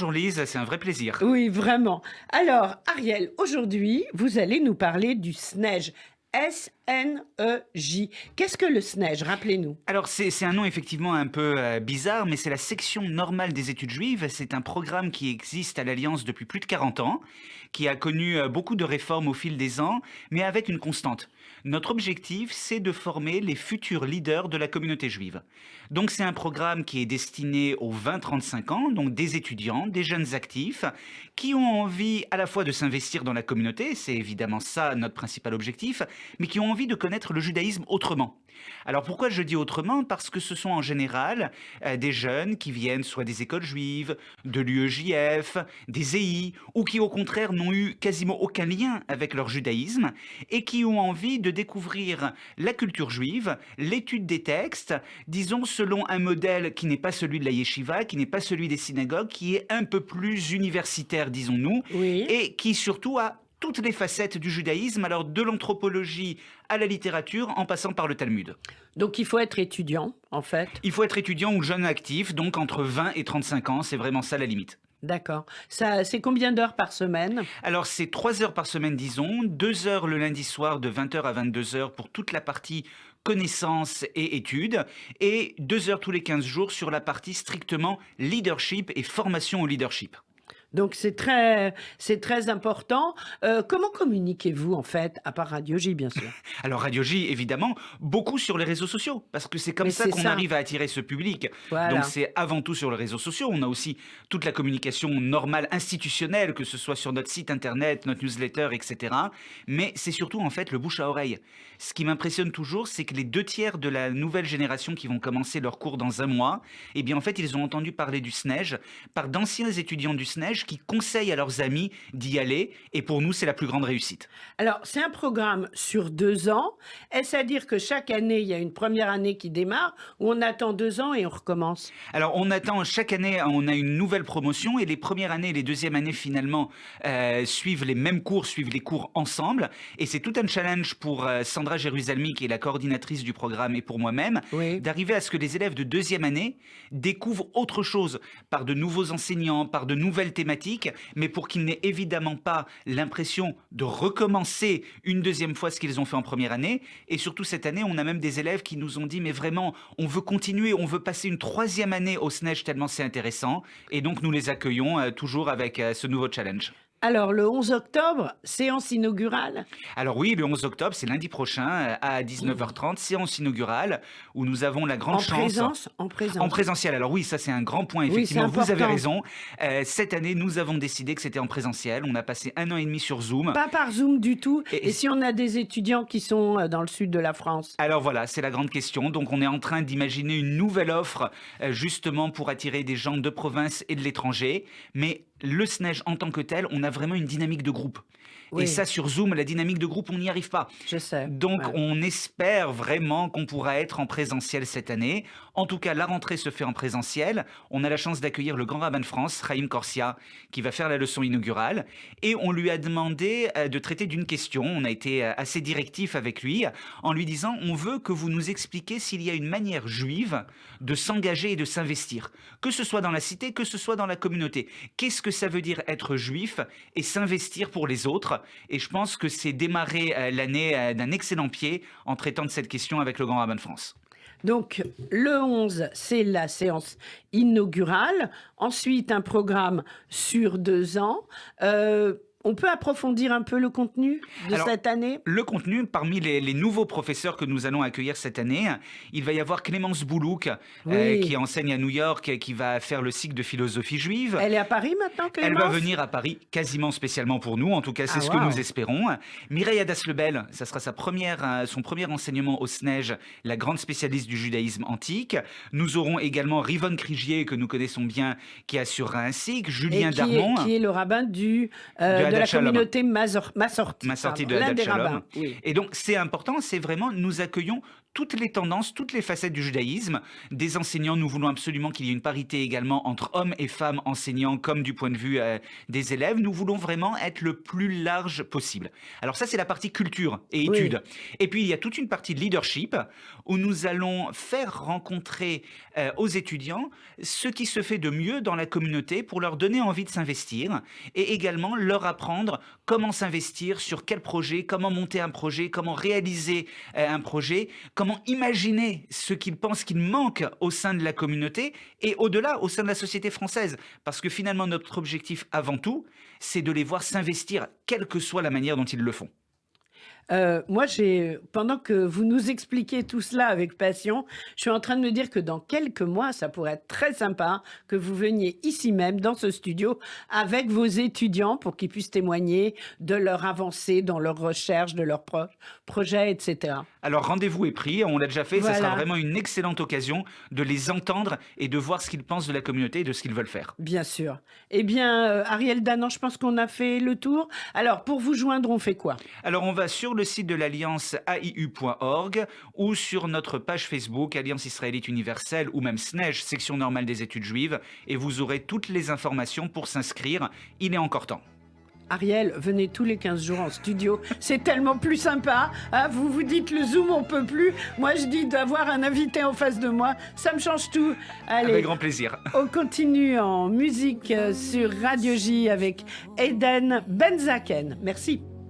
Bonjour Lise, c'est un vrai plaisir. Oui, vraiment. Alors, Ariel, aujourd'hui, vous allez nous parler du SNEJ. S-N-E-J. Qu'est-ce que le SNEJ? Rappelez-nous. Alors c'est un nom effectivement un peu bizarre, mais c'est la section normale des études juives. C'est un programme qui existe à l'Alliance depuis plus de 40 ans, qui a connu beaucoup de réformes au fil des ans, mais avec une constante. Notre objectif, c'est de former les futurs leaders de la communauté juive. Donc c'est un programme qui est destiné aux 20-35 ans, donc des étudiants, des jeunes actifs, qui ont envie à la fois de s'investir dans la communauté, c'est évidemment ça notre principal objectif, mais qui ont envie de connaître le judaïsme autrement. Alors pourquoi je dis autrement? Parce que ce sont en général des jeunes qui viennent soit des écoles juives, de l'UEJF, des EI, ou qui au contraire n'ont eu quasiment aucun lien avec leur judaïsme, et qui ont envie de découvrir la culture juive, l'étude des textes, disons selon un modèle qui n'est pas celui de la yeshiva, qui n'est pas celui des synagogues, qui est un peu plus universitaire, disons-nous, Oui. et qui surtout a toutes les facettes du judaïsme, alors de l'anthropologie à la littérature, en passant par le Talmud. Donc, il faut être étudiant, en fait. Il faut être étudiant ou jeune actif, donc entre 20 et 35 ans, c'est vraiment ça la limite. D'accord. Ça, c'est combien d'heures par semaine? Alors c'est 3 heures par semaine, disons, 2 heures le lundi soir de 20 heures à 22 heures pour toute la partie connaissances et études, et 2 heures tous les 15 jours sur la partie strictement leadership et formation au leadership. Donc, c'est très important. Comment communiquez-vous, en fait, à part Radio J, bien sûr? Alors Radio J, évidemment, beaucoup sur les réseaux sociaux, parce que c'est comme Mais ça c'est qu'on ça. arrive à attirer ce public. Donc Voilà. c'est avant tout sur les réseaux sociaux. On a aussi toute la communication normale, institutionnelle, que ce soit sur notre site internet, notre newsletter, etc. Mais c'est surtout en fait le bouche à oreille. Ce qui m'impressionne toujours, c'est que les 2 tiers de la nouvelle génération qui vont commencer leur cours dans un mois, eh bien en fait ils ont entendu parler du SNEJ par d'anciens étudiants du SNEJ qui conseillent à leurs amis d'y aller. Et pour nous, c'est la plus grande réussite. Alors, c'est un programme sur 2 ans. Est-ce à dire que chaque année, il y a une première année qui démarre ou on attend 2 ans et on recommence? Alors, on attend chaque année, on a une nouvelle promotion et les premières années et les deuxièmes années finalement suivent les mêmes cours, suivent les cours ensemble. Et c'est tout un challenge pour Sandra Jérusalemi, qui est la coordinatrice du programme, et pour moi-même, Oui. d'arriver à ce que les élèves de deuxième année découvrent autre chose par de nouveaux enseignants, par de nouvelles thématiques, mais pour qu'ils n'aient évidemment pas l'impression de recommencer une deuxième fois ce qu'ils ont fait en première année. Et surtout cette année, on a même des élèves qui nous ont dit, mais vraiment, on veut continuer, on veut passer une troisième année au SNEJ tellement c'est intéressant. Et donc nous les accueillons toujours avec ce nouveau challenge. Alors, le 11 octobre, séance inaugurale? Alors oui, le 11 octobre, c'est lundi prochain à 19h30, séance inaugurale, où nous avons la grande En chance. présence? En En présence. présentiel, alors oui, ça c'est un grand point, Oui, c'est effectivement, vous avez important. raison. Cette année, nous avons décidé que c'était en présentiel. On a passé 1 an et demi sur Zoom. Pas par Zoom du tout. Et Et si on a des étudiants qui sont dans le sud de la France? alors voilà, c'est la grande question. Donc on est en train d'imaginer une nouvelle offre justement pour attirer des gens de province et de l'étranger. Mais le SNEJ en tant que tel, on a vraiment une dynamique de groupe. Et Oui, ça, sur Zoom, la dynamique de groupe, on n'y arrive pas. je sais. Donc Ouais. on espère vraiment qu'on pourra être en présentiel cette année. En tout cas, la rentrée se fait en présentiel. On a la chance d'accueillir le grand rabbin de France, Chaim Corsia, qui va faire la leçon inaugurale. Et on lui a demandé de traiter d'une question. On a été assez directif avec lui en lui disant, on veut que vous nous expliquiez s'il y a une manière juive de s'engager et de s'investir, que ce soit dans la cité, que ce soit dans la communauté. Qu'est-ce que ça veut dire être juif et s'investir pour les autres? Et je pense que c'est démarrer l'année d'un excellent pied en traitant de cette question avec le grand rabbin de France. Donc, le 11, c'est la séance inaugurale. Ensuite, un programme sur 2 ans. On peut approfondir un peu le contenu de Alors, cette année? le contenu, parmi les nouveaux professeurs que nous allons accueillir cette année, il va y avoir Clémence Boulouk, qui Oui. enseigne à New York, qui va faire le cycle de philosophie juive. Elle est à Paris maintenant, Elle va Clémence? venir à Paris quasiment spécialement pour nous, en tout cas c'est Ah, ce que nous waouh! espérons. Mireille Adas-Lebel, ça sera son premier enseignement au SNEJ, la grande spécialiste du judaïsme antique. Nous aurons également Rivonne Krigier, que nous connaissons bien, qui assurera un cycle, Et Julien Darmon qui est le rabbin de de la Haddad Shalom. communauté Massorti, Massorti de l'un Haddad des Shalom. rabbins. Oui. Et donc, c'est important, c'est vraiment, nous accueillons toutes les tendances, toutes les facettes du judaïsme. Des enseignants, nous voulons absolument qu'il y ait une parité également entre hommes et femmes enseignants, comme du point de vue des élèves. Nous voulons vraiment être le plus large possible. Alors ça, c'est la partie culture et Oui. études. Et puis, il y a toute une partie de leadership où nous allons faire rencontrer aux étudiants ce qui se fait de mieux dans la communauté pour leur donner envie de s'investir et également leur apprendre comment s'investir, sur quel projet, comment monter un projet, comment réaliser un projet, comment imaginer ce qu'ils pensent qu'il manque au sein de la communauté et au-delà, au sein de la société française. Parce que finalement, notre objectif avant tout, c'est de les voir s'investir, quelle que soit la manière dont ils le font. Moi, pendant que vous nous expliquez tout cela avec passion, je suis en train de me dire que dans quelques mois, ça pourrait être très sympa que vous veniez ici même, dans ce studio, avec vos étudiants pour qu'ils puissent témoigner de leur avancée dans leurs recherches, de leurs projets, etc. Alors rendez-vous est pris, on l'a déjà fait, ça sera Voilà. vraiment une excellente occasion de les entendre et de voir ce qu'ils pensent de la communauté et de ce qu'ils veulent faire. Bien sûr. Eh bien, Ariel Danan, je pense qu'on a fait le tour. Alors, pour vous joindre, on fait quoi? Alors on va sur le site de l'Alliance AIU.org ou sur notre page Facebook Alliance Israélite Universelle ou même SNEJ, section normale des études juives, et vous aurez toutes les informations pour s'inscrire. Il est encore temps. Ariel, venez tous les 15 jours en studio. C'est tellement plus sympa. Hein, vous vous dites le Zoom, on peut plus. Moi, je dis d'avoir un invité en face de moi. Ça me change tout. Allez, Avec grand plaisir. on continue en musique sur Radio J avec Eden Benzaken. Merci.